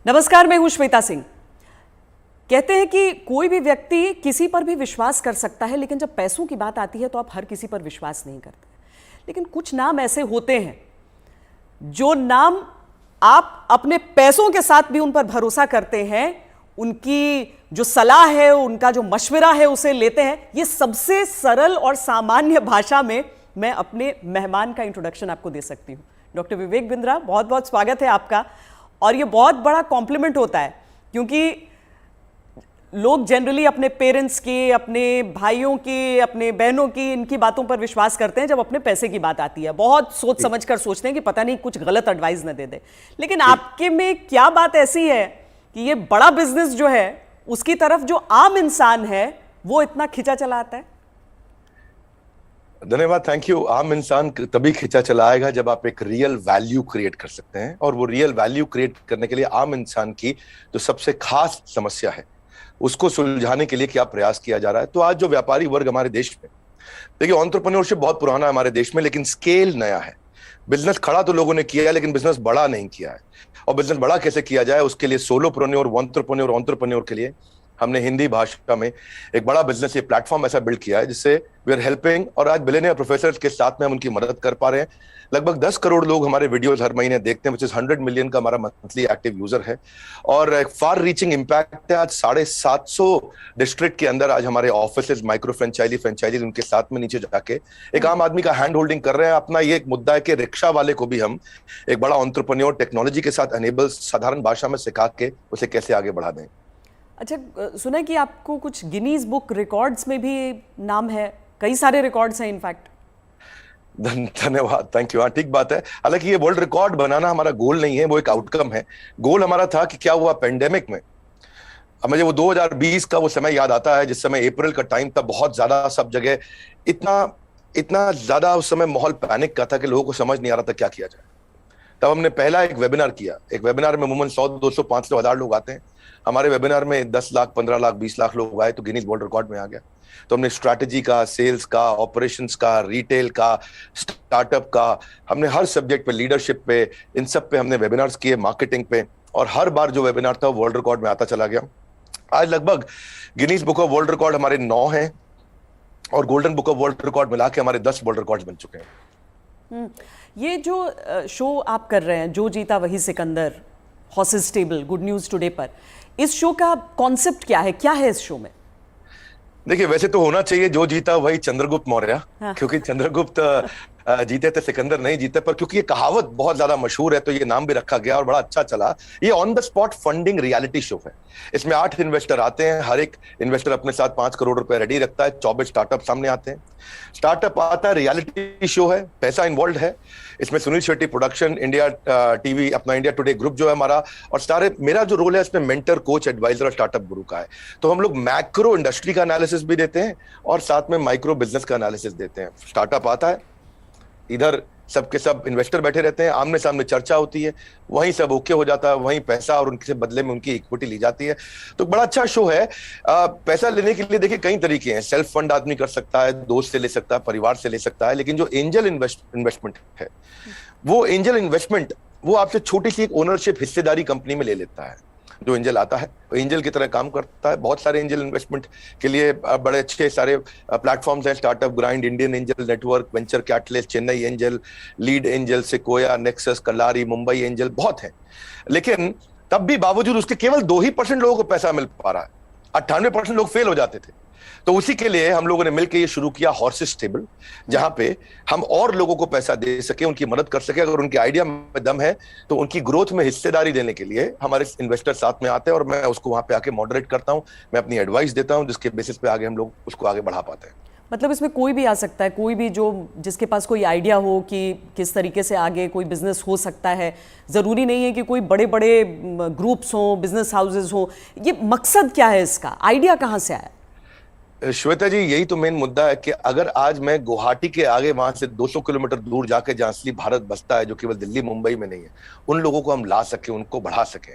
नमस्कार, मैं हूं श्वेता सिंह। कहते हैं कि कोई भी व्यक्ति किसी पर भी विश्वास कर सकता है, लेकिन जब पैसों की बात आती है तो आप हर किसी पर विश्वास नहीं करते। लेकिन कुछ नाम ऐसे होते हैं जो नाम आप अपने पैसों के साथ भी उन पर भरोसा करते हैं, उनकी जो सलाह है, उनका जो मशवरा है उसे लेते हैं। ये सबसे सरल और सामान्य भाषा में मैं अपने मेहमान का इंट्रोडक्शन आपको दे सकती हूँ। डॉक्टर विवेक बिंद्रा, बहुत बहुत स्वागत है आपका। और ये बहुत बड़ा कॉम्प्लीमेंट होता है क्योंकि लोग जनरली अपने पेरेंट्स की, अपने भाइयों की, अपने बहनों की, इनकी बातों पर विश्वास करते हैं। जब अपने पैसे की बात आती है बहुत सोच समझ कर सोचते हैं कि पता नहीं कुछ गलत एडवाइस न दे दे। लेकिन आपके में क्या बात ऐसी है कि ये बड़ा बिजनेस जो है उसकी तरफ जो आम इंसान है वो इतना खिंचा चला आता है? धन्यवाद, थैंक यू। आम इंसान तभी खिंचा चला आएगा जब आप एक रियल वैल्यू क्रिएट कर सकते हैं, और वो रियल वैल्यू क्रिएट करने के लिए आम इंसान की जो सबसे खास समस्या है उसको सुलझाने के लिए क्या प्रयास किया जा रहा है। तो आज जो व्यापारी वर्ग हमारे देश में, देखिए, एंटरप्रेन्योरशिप बहुत पुराना है हमारे देश में, लेकिन स्केल नया है। बिजनेस खड़ा तो लोगों ने किया है, लेकिन बिजनेस बड़ा नहीं किया है। और बिजनेस बड़ा कैसे किया जाए, उसके लिए सोलोप्रेन्योर, एंटरप्रेन्योर के लिए हमने हिंदी भाषा में एक बड़ा बिजनेस, ये प्लेटफॉर्म ऐसा बिल्ड किया है जिससे वी आर हेल्पिंग, और आज बिलियनियर प्रोफेसर्स के साथ में हम उनकी मदद कर पा रहे हैं। लगभग 10 करोड़ लोग हमारे वीडियोस हर महीने देखते हैं, विच इज 100 मिलियन का हमारा मंथली एक्टिव यूजर है, और एक फार रीचिंग इम्पैक्ट है। आज 750 डिस्ट्रिक्ट के अंदर आज हमारे ऑफिसेज, माइक्रो फ्रेंचाइजी उनके साथ में नीचे जाके एक आम आदमी का हैंड होल्डिंग कर रहे हैं। अपना ये एक मुद्दा है कि रिक्शा वाले को भी हम एक बड़ा एंटरप्रेन्योर टेक्नोलॉजी के साथ एनेबल, साधारण भाषा में सिखा के उसे कैसे आगे बढ़ा दें। अच्छा, सुना है कि आपको कुछ गिनीज बुक रिकॉर्ड्स में भी नाम है, कई सारे रिकॉर्ड्स हैं इनफैक्ट। धन्यवाद, थैंक यू। हाँ, ठीक बात है। हालांकि ये वर्ल्ड रिकॉर्ड बनाना हमारा गोल नहीं है, वो एक आउटकम है। गोल हमारा था कि क्या हुआ पेंडेमिक में। अब मुझे वो 2020 का वो समय याद आता है जिस समय अप्रैल का टाइम था, बहुत ज्यादा सब जगह इतना ज्यादा उस समय माहौल पैनिक का था कि लोगों को समझ नहीं आ रहा था क्या किया जाए। तब हमने पहला एक वेबिनार किया। एक वेबिनार में अमूमन 100, 200, 500, 1000 लोग आते हैं। हमारे वेबिनार में 10 लाख, 15 लाख, 20 लाख लोग आए तो गिनीज वर्ल्ड रिकॉर्ड में आ गया। तो हमने स्ट्रैटेजी का, सेल्स का, ऑपरेशंस का, रिटेल का, स्टार्टअप का, हमने हर सब्जेक्ट पे, लीडरशिप पे, इन सब पे हमने वेबिनार्स किए, मार्केटिंग पे, और हर बार जो वेबिनार था वर्ल्ड रिकॉर्ड में आता चला गया। आज लगभग Guinness book of world record हमारे 9 हैं, और golden book of world record मिला के हमारे 10 वर्ल्ड रिकॉर्ड बन चुके हैं। ये जो शो आप कर रहे हैं, जो जीता वही Sikandar, horses table, good news today पर, इस शो का कॉन्सेप्ट क्या है, क्या है इस शो में? देखिए, वैसे तो होना चाहिए जो जीता वही चंद्रगुप्त मौर्य। हाँ। क्योंकि चंद्रगुप्त जीते थे, सिकंदर नहीं जीते, पर क्योंकि ये कहावत बहुत ज्यादा मशहूर है तो ये नाम भी रखा गया और बड़ा अच्छा चला। ये on the spot funding reality show है। इसमें 8 इन्वेस्टर आते हैं, हर एक इन्वेस्टर अपने साथ 5 करोड़ रुपए रेडी रखता है। 24 स्टार्टअप सामने आते हैं। स्टार्टअप आता है, रियलिटी शो है, पैसा इन्वॉल्व है। इसमें Sunil Shetty production, India TV, अपना इंडिया टुडे ग्रुप जो है हमारा, और सारे, मेरा जो रोल है इसमें मेंटर, कोच, एडवाइजर और स्टार्टअप गुरु का है। तो हम लोग मैक्रो इंडस्ट्री का एनालिसिस भी देते हैं और साथ में माइक्रो बिजनेस का एनालिसिस देते हैं। स्टार्टअप आता है, इधर सबके सब इन्वेस्टर बैठे रहते हैं, आमने सामने चर्चा होती है, वहीं सब ओके हो जाता है, वहीं पैसा और उनके बदले में उनकी इक्विटी ली जाती है। तो बड़ा अच्छा शो है। पैसा लेने के लिए देखिए कई तरीके हैं। सेल्फ फंड आदमी कर सकता है, दोस्त से ले सकता है, परिवार से ले सकता है, लेकिन जो एंजल इन्वेस्टमेंट है, वो एंजल इन्वेस्टमेंट वो आपसे छोटी सी एक ओनरशिप, हिस्सेदारी कंपनी में ले लेता है। जो एंजल आता है वो एंजल की तरह काम करता है। बहुत सारे एंजल इन्वेस्टमेंट के लिए बड़े अच्छे सारे प्लेटफॉर्म्स हैं, Startup Grind, Indian Angel Network, Venture Catalyst, Chennai Angel, Lead Angel, Sequoia, Nexus, Kalaari, Mumbai Angel, बहुत हैं। लेकिन तब भी बावजूद उसके केवल 2% लोगों को पैसा मिल पा रहा है। 98% लोग फेल हो जाते थे। तो उसी के लिए हम लोगों ने मिलकर ये शुरू किया हॉर्सेस टेबल, जहां पे हम और लोगों को पैसा दे सके, उनकी मदद कर सके। अगर उनके आइडिया में दम है तो उनकी ग्रोथ में हिस्सेदारी देने के लिए हमारे इन्वेस्टर साथ में आते हैं, और मैं उसको वहां पे आके मॉडरेट करता हूं, मैं अपनी एडवाइस देता हूं, जिसके बेसिस पे आगे हम लोग उसको आगे बढ़ा पाते हैं। मतलब इसमें कोई भी आ सकता है, कोई भी जो जिसके पास कोई आइडिया हो कि किस तरीके से आगे कोई बिजनेस हो सकता है। ज़रूरी नहीं है कि कोई बड़े बड़े ग्रुप्स हों, बिजनेस हाउसेज हों। ये मकसद क्या है इसका, आइडिया कहाँ से आया? श्वेता जी, यही तो मेन मुद्दा है कि अगर आज मैं गुवाहाटी के आगे वहां से 200 किलोमीटर दूर जाके, जहां असली भारत बसता है, जो केवल दिल्ली मुंबई में नहीं है, उन लोगों को हम ला सके, उनको बढ़ा सके।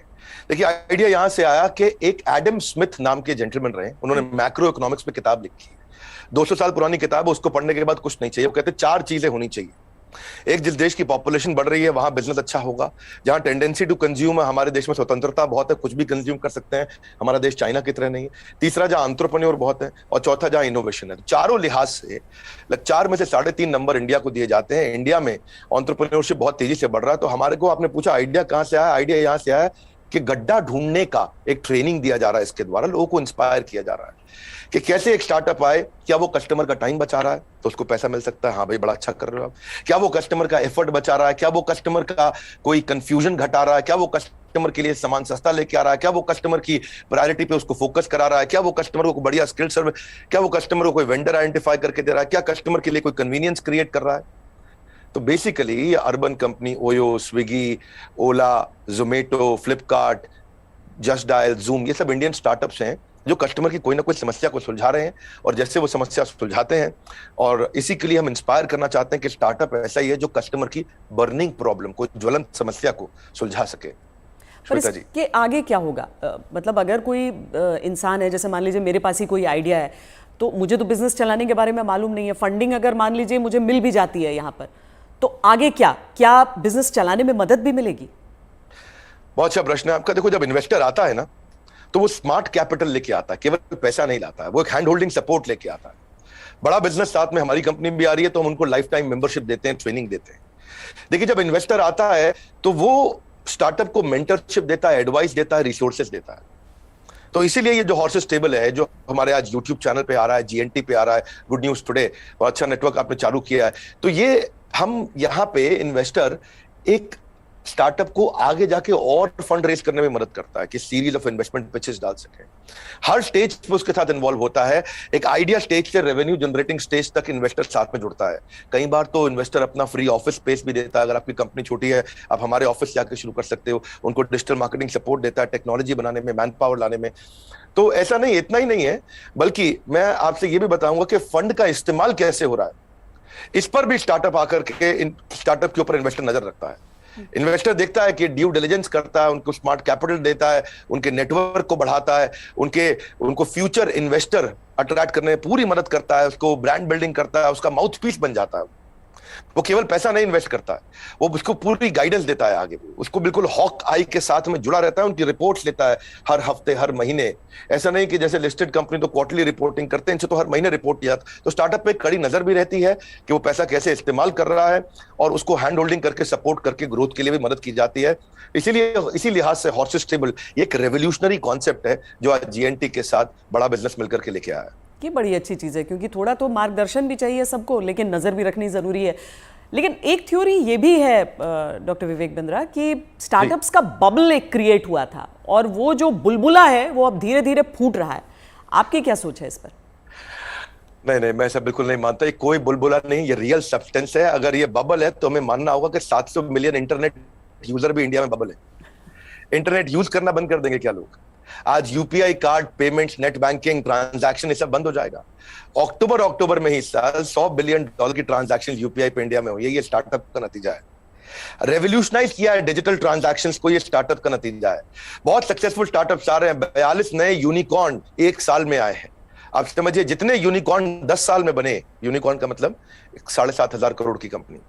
देखिए, आइडिया यहां से आया कि एक एडम स्मिथ नाम के जेंटलमैन रहे, उन्होंने मैक्रो इकोनॉमिक्स पे किताब लिखी है। 200 साल पुरानी किताब है, उसको पढ़ने के बाद कुछ नहीं चाहिए। वो कहते 4 चीजें होनी चाहिए एक जिस देश की पॉपुलेशन बढ़ रही है वहां बिजनेस अच्छा होगा, जहां टेंडेंसी टू कंज्यूम है, हमारे देश में स्वतंत्रता बहुत है, कुछ भी कंज्यूम कर सकते हैं, हमारा देश चाइना की तरह नहीं है। तीसरा, जहां एंटरप्रेन्योर बहुत है, और चौथा जहां इनोवेशन है। चारों लिहाज से 4 में से 3.5 नंबर इंडिया को दिए जाते हैं। इंडिया में एंटरप्रेन्योरशिप बहुत तेजी से बढ़ रहा है। तो हमारे को, आपने पूछा आइडिया कहां से आया, आइडिया यहां से आया कि गड्ढा ढूंढने का एक ट्रेनिंग दिया जा रहा है, इसके द्वारा लोगों को इंस्पायर किया जा रहा है कि कैसे एक स्टार्टअप आए, क्या वो कस्टमर का टाइम बचा रहा है तो उसको पैसा मिल सकता है, हाँ भाई बड़ा अच्छा कर रहे हो आप, क्या वो कस्टमर का एफर्ट बचा रहा है, क्या वो कस्टमर का कोई कंफ्यूजन घटा रहा है, क्या वो कस्टमर के लिए सामान सस्ता लेके आ रहा है, क्या वो कस्टमर की प्रायोरिटी पे उसको फोकस करा रहा है, क्या वो कस्टमर को बढ़िया स्किल सर्विस, क्या वो कस्टमर को कोई वेंडर आइडेंटिफाई करके दे रहा है, क्या कस्टमर के लिए कोई कन्वीनियंस क्रिएट कर रहा है। तो बेसिकली ये Urban Company OYO, Swiggy, Ola, Zomato, Flipkart, Just Dial, Zoom, ये सब इंडियन स्टार्टअप्स हैं जो कस्टमर की कोई ना कोई समस्या को सुलझा रहे हैं, और जैसे वो समस्या सुलझाते हैं, और इसी के लिए हम इंस्पायर करना चाहते हैं कि स्टार्टअप ऐसा ही है जो कस्टमर की बर्निंग प्रॉब्लम को, ज्वलंत समस्या को सुलझा सके। पर इसके आगे क्या होगा? मतलब अगर कोई इंसान है, जैसे मान लीजिए मेरे पास ही कोई आइडिया है, तो मुझे तो बिजनेस चलाने के बारे में मालूम नहीं है, फंडिंग अगर मान लीजिए मुझे मिल भी जाती है यहाँ पर, तो आगे क्या बिजनेस चलाने में मदद भी मिलेगी? बहुत अच्छा प्रश्न है आपका। देखो, जब इन्वेस्टर आता है ना, तो वो स्मार्ट कैपिटल लेके आता है, केवल पैसा नहीं लाता है, वो एक हैंड होल्डिंग सपोर्ट लेके आता है। बड़ा बिजनेस साथ में हमारी कंपनी भी आ रही है, तो हम उनको लाइफ टाइम मेंबरशिप देते हैं, ट्रेनिंग देते हैं। देखिए, जब इन्वेस्टर आता है तो वो स्टार्टअप को मेंटरशिप देता है, एडवाइस देता है, रिसोर्सेज देता है। तो इसीलिए ये जो हॉर्सेस टेबल है, जो हमारे आज यूट्यूब चैनल पे आ रहा है, जीएनटी पे आ रहा है, गुड न्यूज टुडे, और अच्छा नेटवर्क आपने चालू किया है, तो ये हम यहाँ पे इन्वेस्टर एक स्टार्टअप को आगे जाके और फंड रेज करने में मदद करता है कि सीरीज ऑफ इन्वेस्टमेंट पिचेस डाल सके। हर स्टेज पे उसके साथ इन्वॉल्व होता है। एक आइडिया स्टेज से रेवेन्यू जनरेटिंग स्टेज तक इन्वेस्टर साथ में जुड़ता है। कई बार तो इन्वेस्टर अपना फ्री ऑफिस स्पेस भी देता है। अगर आपकी कंपनी छोटी है, आप हमारे ऑफिस जाकर शुरू कर सकते हो। उनको डिजिटल मार्केटिंग सपोर्ट देता है, टेक्नोलॉजी बनाने में, मैन पावर लाने में। तो ऐसा नहीं, इतना ही नहीं है, बल्कि मैं आपसे ये भी बताऊंगा कि फंड का इस्तेमाल कैसे हो रहा है, इस पर भी स्टार्टअप आकर के स्टार्टअप के ऊपर इन्वेस्टर नजर रखता है। इन्वेस्टर देखता है कि ड्यू डिलिजेंस करता है, उनको स्मार्ट कैपिटल देता है, उनके नेटवर्क को बढ़ाता है, उनको फ्यूचर इन्वेस्टर अट्रैक्ट करने में पूरी मदद करता है, उसको ब्रांड बिल्डिंग करता है, उसका माउथ पीस बन जाता है। वो केवल पैसा नहीं इन्वेस्ट करता है, वो उसको पूरी गाइडेंस देता है आगे, उसको बिल्कुल हॉक आई के साथ में जुड़ा रहता है, उनकी रिपोर्ट्स लेता है हर हफ्ते, हर महीने। ऐसा नहीं कि जैसे लिस्टेड कंपनी तो क्वार्टरली रिपोर्टिंग करते हैं, इनसे तो हर महीने रिपोर्ट किया। तो स्टार्टअप पे कड़ी नजर भी रहती है कि वो पैसा कैसे इस्तेमाल कर रहा है, और उसको हैंड होल्डिंग करके सपोर्ट करके ग्रोथ के लिए भी मदद की जाती है। इसीलिए इसी लिहाज से हॉर्सेस टेबल एक रेवोल्यूशनरी कॉन्सेप्ट है जो आज जीएनटी के साथ बड़ा बिजनेस मिलकर के लेके आया है। ये बड़ी अच्छी चीज़ है, क्योंकि थोड़ा तो मार्गदर्शन भी चाहिए सबको, लेकिन नज़र भी रखनी ज़रूरी है। लेकिन एक थ्योरी ये भी है डॉक्टर विवेक बिंद्रा कि स्टार्टअप्स का बबल एक क्रिएट हुआ था, और वो जो बुलबुला है वो अब धीरे धीरे फूट रहा है। आपकी क्या सोच है इस पर? नहीं, मैं ऐसा बिल्कुल नहीं मानता। ये कोई बुलबुला नहीं, ये रियल सब्सटेंस है। अगर ये बबल है तो हमें मानना होगा कि 700 मिलियन इंटरनेट यूजर भी इंडिया में बबल है। इंटरनेट यूज करना बंद कर देंगे क्या लोग? आज UPI card payments, net banking, transaction, ये सब बंद हो जाएगा। अक्टूबर में ही साल $100 बिलियन की ट्रांजैक्शन यूपीआई पे इंडिया में हुई है। ये स्टार्टअप का नतीजा है। रेवोल्यूशनाइज किया है डिजिटल ट्रांजैक्शंस को, ये स्टार्टअप का नतीजा है। बहुत सक्सेसफुल स्टार्टअप्स आ रहे हैं। 42 नए यूनिकॉर्न 1 साल में आए हैं। आप समझिए, जितने यूनिकॉर्न 10 साल में बने, यूनिकॉर्न का मतलब 7,500 करोड़ की कंपनी,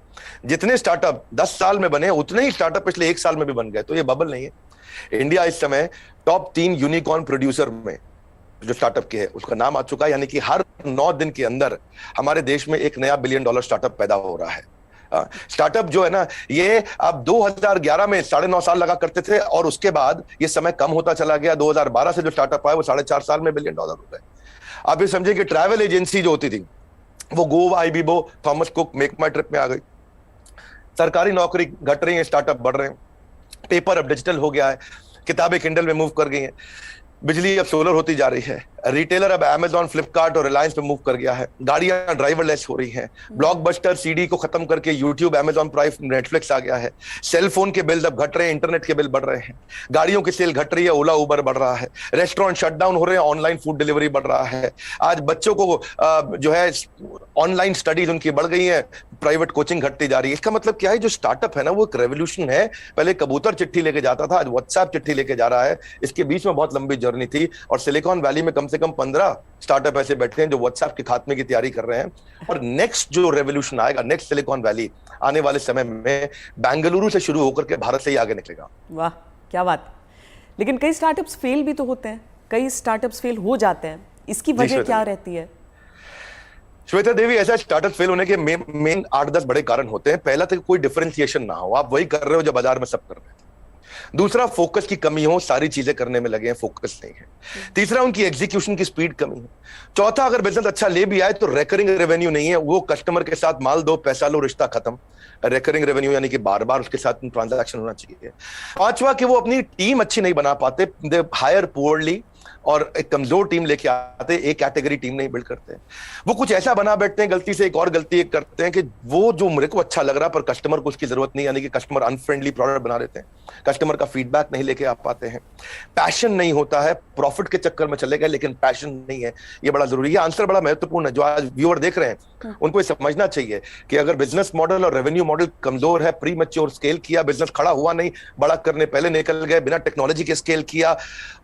जितने स्टार्टअप 10 साल में बने, उतने ही स्टार्टअप पिछले 1 साल में भी बन गए। तो ये बबल नहीं है। इंडिया इस समय टॉप 3 यूनिकॉर्न प्रोड्यूसर में जो स्टार्टअप के है उसका नाम आ चुका है। यानी कि हर 9 दिन के अंदर हमारे देश में एक नया $1 बिलियन स्टार्टअप पैदा हो रहा है। स्टार्टअप जो है ना, ये अब 2011 में 9.5 साल लगा करते थे, और उसके बाद ये समय कम होता चला गया। 2012 से जो स्टार्टअप आया वो 4.5 साल में $1 बिलियन हो गए। आप ये समझिए कि ट्रैवल एजेंसी जो होती थी वो Goibibo, Thomas Cook, Make My Trip में आ गई। सरकारी नौकरी घट रही है, स्टार्टअप बढ़ रहे हैं। पेपर अब डिजिटल हो गया है, किताबें किंडल में मूव कर गई हैं, बिजली अब सोलर होती जा रही है, रिटेलर अब अमेजॉन, फ्लिपकार्ट और रिलायंस पे मूव कर गया है, गाड़ियां ड्राइवरलेस हो रही हैं, ब्लॉकबस्टर सीडी को खत्म करके यूट्यूब, अमेजॉन प्राइम, नेटफ्लिक्स आ गया है, सेल फोन के बिल अब घट रहे हैं, इंटरनेट के बिल बढ़ रहे हैं, गाड़ियों की सेल घट रही है, ओला उबर बढ़ रहा है, रेस्टोरेंट शटडाउन हो रहे हैं, ऑनलाइन फूड डिलीवरी बढ़ रहा है। आज बच्चों को जो है ऑनलाइन स्टडीज उनकी बढ़ गई है, प्राइवेट कोचिंग घटती जा रही है। इसका मतलब क्या है, जो स्टार्टअप है ना वो एक रेवोल्यूशन है। पहले कबूतर चिट्ठी लेके जाता था, आज व्हाट्सएप चिट्ठी लेके जा रहा है। इसके बीच में बहुत लंबी जर्नी थी, और सिलिकॉन वैली में कम से कम 15 स्टार्टअप ऐसे बैठे हैं जो व्हाट्सएप के खात्मे की तैयारी कर रहे हैं। और नेक्स्ट जो रेवोल्यूशन आएगा, नेक्स्ट सिलिकॉन वैली आने वाले समय में बेंगलुरु से शुरू होकर के भारत से ही आगे निकलेगा। वाह, क्या बात। लेकिन कई स्टार्टअप्स फेल भी तो होते हैं, कई स्टार्टअप्स फेल हो जाते हैं, इसकी वजह क्या रहती है? श्वेता देवी, ऐसा स्टार्टअप फेल होने के मेन 8-10 बड़े कारण होते हैं। पहला तो कोई डिफरेंशिएशन ना हो, आप वही कर रहे हो जो बाजार में सब कर रहे हैं। दूसरा, फोकस की कमी हो, सारी चीजें करने में लगे हैं, फोकस नहीं है। तीसरा, उनकी एग्जीक्यूशन की स्पीड कमी है। चौथा, अगर बिजनेस अच्छा ले भी आए तो रेकरिंग रेवेन्यू नहीं है, वो कस्टमर के साथ माल दो पैसा लो रिश्ता खत्म। रेकरिंग रेवेन्यू यानी कि बार बार उसके साथ ट्रांजैक्शन होना चाहिए। पांचवा, कि वो अपनी टीम अच्छी नहीं बना पाते, दे हायर पुअरली, और एक कमजोर टीम लेके आते, एक कैटेगरी टीम नहीं बिल्ड करते। वो कुछ ऐसा बना बैठते हैं, गलती से एक और गलती एक करते हैं कि वो जो मेरे को अच्छा लग रहा पर कस्टमर को उसकी जरूरत नहीं, यानी कि कस्टमर अनफ्रेंडली प्रोडक्ट बना देते हैं, कस्टमर का फीडबैक नहीं लेके आ पाते हैं। पैशन नहीं होता है, प्रॉफिट के चक्कर में चले गए लेकिन पैशन नहीं है, ये बड़ा जरूरी है। आंसर बड़ा महत्वपूर्ण है। जो आज व्यूअर देख रहे हैं उनको ये समझना चाहिए कि अगर बिजनेस मॉडल और रेवेन्यू मॉडल कमजोर है, प्री मैच्योर स्केल किया, बिजनेस खड़ा हुआ नहीं, बड़ा करने पहले निकल गए, बिना टेक्नोलॉजी के स्केल किया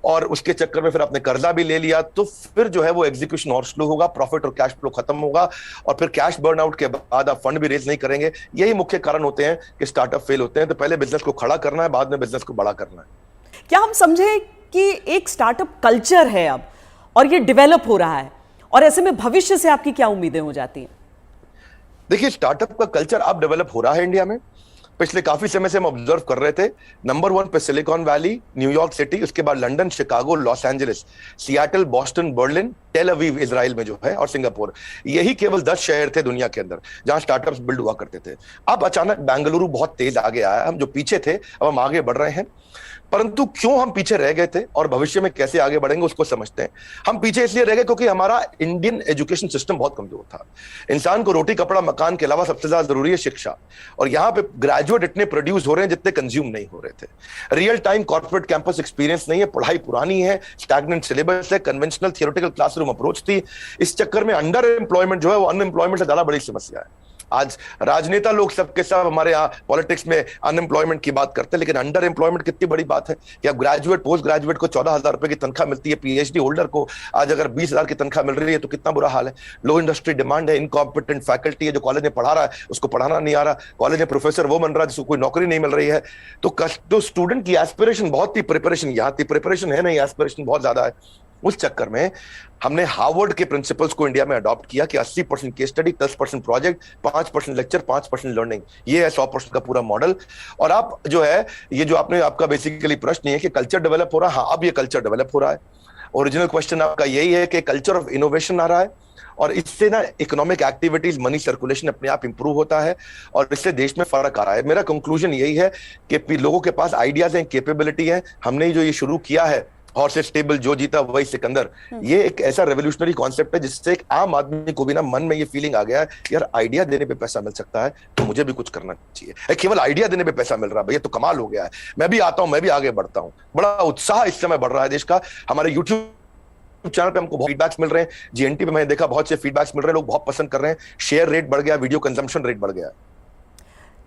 और उसके चक्कर में फिर आपने कर्जा भी ले लिया, तो फिर जो है वो एग्जीक्यूशन और स्लो होगा, प्रॉफिट और कैश फ्लो खत्म होगा, और फिर कैश बर्न आउट के बाद आप फंड भी रेज नहीं करेंगे। यही मुख्य कारण होते हैं कि स्टार्टअप फेल होते हैं। तो पहले बिजनेस को खड़ा करना है, बाद में बिजनेस को बड़ा करना है। क्या हम समझे कि एक स्टार्टअप कल्चर है अब, और ये डेवलप हो रहा है, और ऐसे में भविष्य से आपकी क्या उम्मीदें हो जाती हैं? देखिए, स्टार्टअप का कल्चर अब डेवलप हो रहा है इंडिया में। पिछले काफी समय से हम ऑब्जर्व कर रहे थे, नंबर 1 पे सिलिकॉन वैली, न्यूयॉर्क सिटी, उसके बाद London, Chicago, Los Angeles, Seattle, Boston, Berlin, Tel Aviv Israel में जो है, और सिंगापुर। यही केवल 10 शहर थे दुनिया के अंदर जहां स्टार्टअप्स बिल्ड हुआ करते थे। अब अचानक बेंगलुरु बहुत तेज आगे आया। हम जो पीछे थे अब हम आगे बढ़ रहे हैं। परंतु क्यों हम पीछे रह गए थे और भविष्य में कैसे आगे बढ़ेंगे उसको समझते हैं। हम पीछे इसलिए रह गए क्योंकि हमारा इंडियन एजुकेशन सिस्टम बहुत कमजोर था। इंसान को रोटी कपड़ा मकान के अलावा सबसे ज्यादा जरूरी है शिक्षा, और यहाँ पे ग्रेजुएट इतने प्रोड्यूस हो रहे हैं जितने कंज्यूम नहीं हो रहे थे। Real time corporate campus experience नहीं है, पढ़ाई पुरानी है, स्टैग्नेंट सिलेबस है, कन्वेंशनल थियोरेटिकल क्लासरूम अप्रोच थी। इस चक्कर में अंडर एम्प्लॉयमेंट जो है वो अनएम्प्लॉयमेंट से ज्यादा बड़ी समस्या है। आज राजनेता लोग सबके सब हमारे यहाँ पॉलिटिक्स में अनएम्प्लॉयमेंट की बात करते हैं, लेकिन अंडर एम्प्लॉयमेंट कितनी बड़ी बात है कि अब ग्रेजुएट पोस्ट ग्रेजुएट को 14,000 रुपए की तनख्वाह मिलती है, पीएचडी होल्डर को आज अगर 20,000 की तनख्वाह मिल रही है तो कितना बुरा हाल है। लो इंडस्ट्री डिमांड है, इनकॉम्पिटेंट फैकल्टी है, जो कॉलेज में पढ़ा रहा है उसको पढ़ाना नहीं आ रहा, कॉलेज में प्रोफेसर वो बन रहा है जिसको कोई नौकरी नहीं मिल रही है। तो स्टूडेंट की एस्पिरेशन बहुत थी, प्रिपरेशन यहाँ थी, प्रिपरेशन है नहीं, एस्पिरेशन बहुत ज्यादा है। उस चक्कर में हमने हार्वर्ड के प्रिंसिपल्स को इंडिया में अडॉप्ट किया कि 80% case study, 10% project, 5% lecture, 5% learning, ये है 100% का पूरा मॉडल। और आप जो है ये जो आपका बेसिकली प्रश्न है कि कल्चर डेवलप हो रहा है, हाँ अब ये कल्चर डेवलप हो रहा है। ओरिजिनल क्वेश्चन आपका यही है कि कल्चर ऑफ इनोवेशन आ रहा है, और इससे ना इकोनॉमिक एक्टिविटीज, मनी सर्कुलेशन अपने आप इंप्रूव होता है, और इससे देश में फर्क आ रहा है। मेरा कंक्लूजन यही है कि लोगों के पास आइडियाज हैं, कैपेबिलिटी है। हमने जो ये शुरू किया है हॉर्सेस टेबल, जो जीता वही सिकंदर, ये एक ऐसा रेवोल्यूशनरी कॉन्सेप्ट है जिससे एक आम आदमी को भी ना मन में ये फीलिंग आ गया है यार आइडिया देने पे पैसा मिल सकता है तो मुझे भी कुछ करना चाहिए। केवल आइडिया देने पे पैसा मिल रहा है, भैया तो कमाल हो गया है, मैं भी आता हूं, मैं भी आगे बढ़ता हूं। बड़ा उत्साह इस समय बढ़ रहा है देश का। हमारे यूट्यूब चैनल पे हमको बहुत फीडबैक्स मिल रहे हैं, जीएनटी पे मैंने देखा बहुत से फीडबैक्स मिल रहे हैं, लोग बहुत पसंद कर रहे हैं, शेयर रेट बढ़ गया, वीडियो कंजम्पशन रेट बढ़ गया।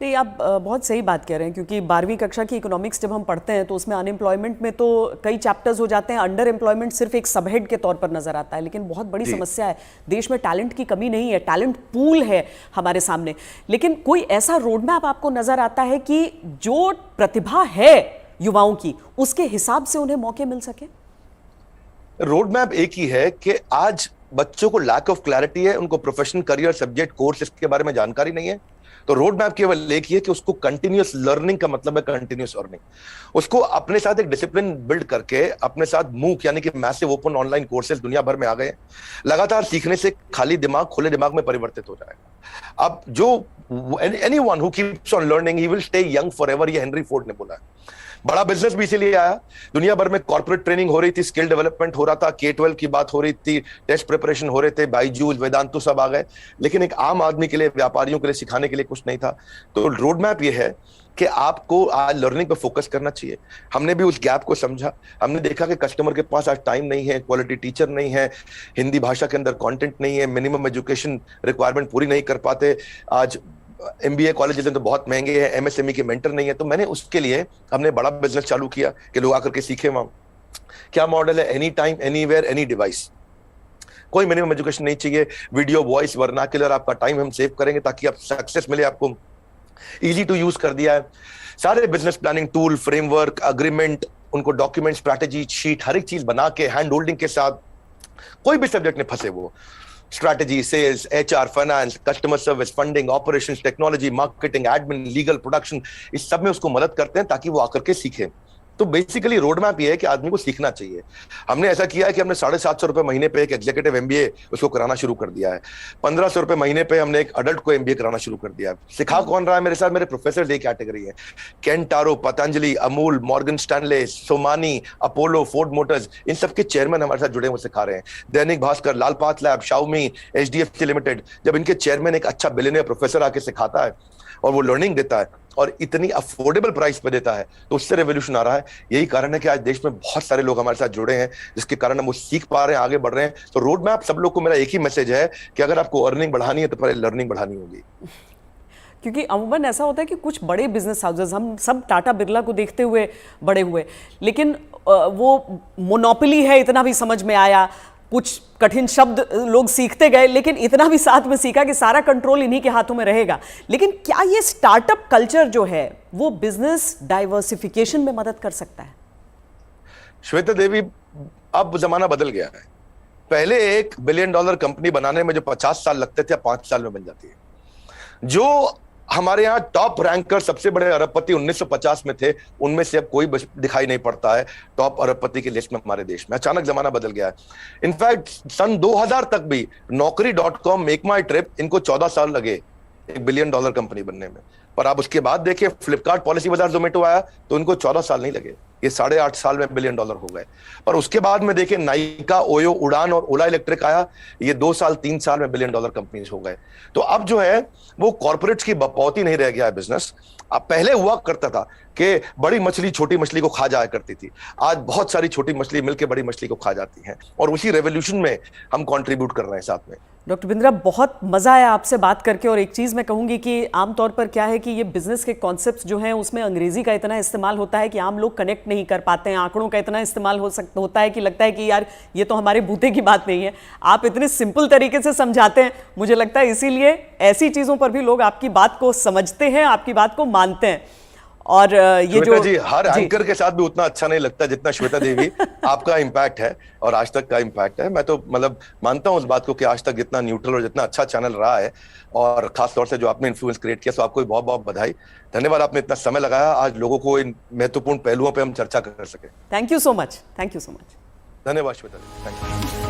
नहीं, आप बहुत सही बात कह रहे हैं, क्योंकि 12वीं कक्षा की इकोनॉमिक्स जब हम पढ़ते हैं तो उसमें अनएम्प्लॉयमेंट में तो कई चैप्टर्स हो जाते हैं, अंडर एम्प्लॉयमेंट सिर्फ एक सबहेड के तौर पर नजर आता है। लेकिन बहुत बड़ी समस्या है, देश में टैलेंट की कमी नहीं है, टैलेंट पूल है हमारे सामने। लेकिन कोई ऐसा रोड मैप आपको नजर आता है कि जो प्रतिभा है युवाओं की उसके हिसाब से उन्हें मौके मिल सके? रोड मैप एक ही है कि आज बच्चों को लैक ऑफ क्लैरिटी है, उनको प्रोफेशनल करियर सब्जेक्ट कोर्स इसके बारे में जानकारी नहीं है। तो रोड मैप केवल एक ही है कि उसको कंटिन्यूअस लर्निंग का मतलब है कंटिन्यूअस अर्निंग। उसको अपने साथ एक डिसिप्लिन बिल्ड करके अपने साथ मूक यानी कि मैसिव ओपन ऑनलाइन कोर्सेज दुनिया भर में आ गए। लगातार सीखने से खाली दिमाग खुले दिमाग में परिवर्तित हो जाएगा। अब जो anyone who keeps on learning he will stay young forever, ये हेनरी फोर्ड ने बोला है। बड़ा बिजनेस भी इसीलिए आया, दुनिया भर में कॉर्पोरेट ट्रेनिंग हो रही थी, स्किल डेवलपमेंट हो रहा था, K-12 की बात हो रही थी, टेस्ट प्रिपरेशन हो रहे थे, बायजूस, वेदांतु सब आ गए, लेकिन एक आम आदमी के लिए, व्यापारियों के लिए सिखाने के लिए कुछ नहीं था। तो रोड मैप ये है कि आपको आज लर्निंग पे फोकस करना चाहिए। हमने भी उस गैप को समझा, हमने देखा कि कस्टमर के पास आज टाइम नहीं है, क्वालिटी टीचर नहीं है, हिंदी भाषा के अंदर कंटेंट नहीं है, मिनिमम एजुकेशन रिक्वायरमेंट पूरी नहीं कर पाते, आज MBA कॉलेजेस तो बहुत महंगे हैं, MSME के मेंटर नहीं है। तो मैंने उसके लिए हमने बड़ा बिजनेस चालू किया कि लोग आकर के सीखे वहां। क्या मॉडल है? Any time, anywhere, any device. कोई मिनिमम एजुकेशन नहीं चाहिए। वीडियो, वॉइस, वर्नाक्युलर, आपका टाइम हम सेव करेंगे ताकि आप सक्सेस मिले आपको। इजी टू यूज कर दिया है। सारे business planning tool, framework, agreement, उनको डॉक्यूमेंट, स्ट्रैटेजी शीट, हर एक चीज बना के हैंड होल्डिंग के साथ, कोई भी सब्जेक्ट में फंसे वो, strategy, sales, HR, finance, customer service, funding, operations, technology, marketing, admin, legal, production, इस सब में उसको मदद करते हैं ताकि वो आकर के सीखे। तो बेसिकली रोड मैप ये है कि आदमी को सीखना चाहिए। हमने ऐसा किया है कि हमने 750 रुपए महीने पे एक एग्जीक्यूटिव एमबीए उसको कराना शुरू कर दिया है। 1500 रुपए महीने पे हमने एक अडल्ट को एमबीए कराना शुरू कर दिया है। सिखा कौन रहा है मेरे साथ? मेरे प्रोफेसर एक कैटेगरी है। Kent RO, Patanjali, Amul, Morgan Stanley, Somani, Apollo, Ford Motors, इन सबके चेयरमैन हमारे साथ जुड़े हुए सिखा रहे हैं। Dainik Bhaskar, Lal Path Lab, Xiaomi, HDFC Limited, जब इनके चेयरमैन एक अच्छा बिलियनियर प्रोफेसर आके सिखाता है और वो लर्निंग देता है और इतनी अफोर्डेबल प्राइस पे देता है, तो उससे रेवोल्यूशन आ रहा है। यही कारण है कि आज देश में बहुत सारे लोग हमारे साथ जुड़े हैं, जिसके कारण हम वो सीख पा रहे हैं, आगे बढ़ रहे हैं। तो रोड मैप सब लोग को मेरा एक ही मैसेज है कि अगर आपको अर्निंग बढ़ानी है तो पहले लर्निंग बढ़ानी होगी। क्योंकि अमूमन ऐसा होता है कि कुछ बड़े बिजनेस हाउसेस, हम सब टाटा बिरला को देखते हुए बड़े हुए, लेकिन वो मोनोपोली है इतना भी समझ में आया। कुछ कठिन शब्द लोग सीखते गए, लेकिन इतना भी साथ में सीखा कि सारा कंट्रोल इन्हीं के हाथों में रहेगा। लेकिन क्या ये स्टार्टअप कल्चर जो है वो बिजनेस डाइवर्सिफिकेशन में मदद कर सकता है? श्वेता देवी, अब जमाना बदल गया है। पहले $1 बिलियन कंपनी बनाने में जो 50 साल लगते थे, 5 साल में बन जाती है। जो हमारे यहाँ टॉप रैंकर सबसे बड़े अरबपति 1950 में थे, उनमें से अब कोई दिखाई नहीं पड़ता है टॉप अरबपति की लिस्ट में हमारे देश में। अचानक जमाना बदल गया है। इनफैक्ट सन 2000 तक भी नौकरी.com, मेक माई ट्रिप, इनको 14 साल लगे $1 बिलियन कंपनी बनने में। पर आप उसके बाद देखिए, फ्लिपकार्ट, पॉलिसी बाजार, जोमेटो आया तो इनको 14 साल नहीं लगे, ये 8.5 साल में $1 बिलियन हो गए। पर उसके बाद में देखिए, नाइका, ओयो, उड़ान और ओला इलेक्ट्रिक आया, ये 2 साल 3 साल में $1 बिलियन कंपनीज हो गए। तो अब जो है वो कॉर्पोरेट्स की बपौती नहीं रह गया है बिजनेस। अब पहले हुआ करता था कि बड़ी मछली छोटी मछली को खा जाया करती थी, आज बहुत सारी छोटी मछली मिलकर बड़ी मछली को खा जाती हैं, और उसी रेवोल्यूशन में हम कंट्रीब्यूट कर रहे हैं साथ में। डॉक्टर बिंद्रा, बहुत मज़ा आया आपसे बात करके। और एक चीज़ मैं कहूँगी कि आमतौर पर क्या है कि ये बिजनेस के कॉन्सेप्ट्स जो हैं उसमें अंग्रेजी का इतना इस्तेमाल होता है कि आम लोग कनेक्ट नहीं कर पाते हैं। आंकड़ों का इतना इस्तेमाल होता है कि लगता है कि यार ये तो हमारे बूते की बात नहीं है। आप इतने सिंपल तरीके से समझाते हैं, मुझे लगता है इसीलिए ऐसी चीज़ों पर भी लोग आपकी बात को समझते हैं, आपकी बात को मानते हैं। और ये जो जी, हर एंकर के साथ भी उतना अच्छा नहीं लगता जितना श्वेता देवी आपका इम्पैक्ट है और आज तक का इम्पैक्ट है। मैं तो मतलब मानता हूं उस बात को कि आज तक जितना न्यूट्रल और जितना अच्छा चैनल रहा है, और खास तौर से जो आपने इन्फ्लुएंस क्रिएट किया, तो आपको बहुत बहुत बधाई। धन्यवाद, आपने इतना समय लगाया आज लोगों को इन महत्वपूर्ण पहलुओं पर हम चर्चा कर सके। Thank you so much. Thank you so much. धन्यवाद श्वेता देवी, थैंक यू।